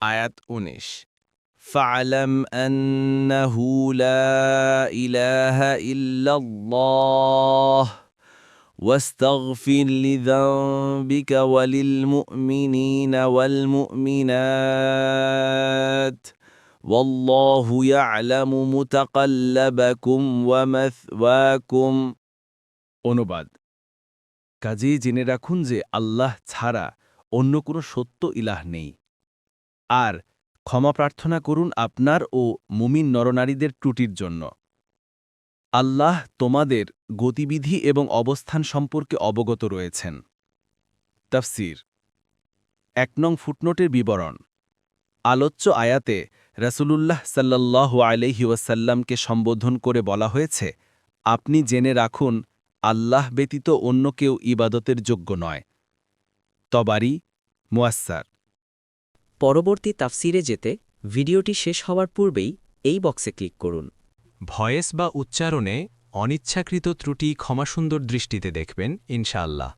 আয়াত ১৯ فاعلم أنه لا إله إلا الله واستغفر لذنبك وللمؤمنين والمؤمنات والله يعلم متقلبكم ومثواكم অনুবাদ কাজেই জেনে রাখুন যে আল্লাহ ছাড়া অন্য কোনো সত্য ইলাহ নেই আর ক্ষমা প্রার্থনা করুন আপনার ও মুমিন নরনারীদের ত্রুটির জন্য আল্লাহ তোমাদের গতিবিধি এবং অবস্থান সম্পর্কে অবগত রয়েছেন তাফসীর ১ নং ফুটনোটের বিবরণ আলোচ্য আয়াতে রাসূলুল্লাহ সাল্লাল্লাহু আলাইহি ওয়াসাল্লামকে সম্বোধন করে বলা হয়েছে আপনি জেনে রাখুন আল্লাহ ব্যতীত অন্য কেউ ইবাদতের যোগ্য নয় তবারি মুয়াস্সার পরবর্তী তাফসিরে যেতে ভিডিওটি শেষ হওয়ার পূর্বেই এই বক্সে ক্লিক করুন ভয়েস বা উচ্চারণে অনিচ্ছাকৃত ত্রুটি ক্ষমাসুন্দর দৃষ্টিতে দেখবেন ইনশাআল্লাহ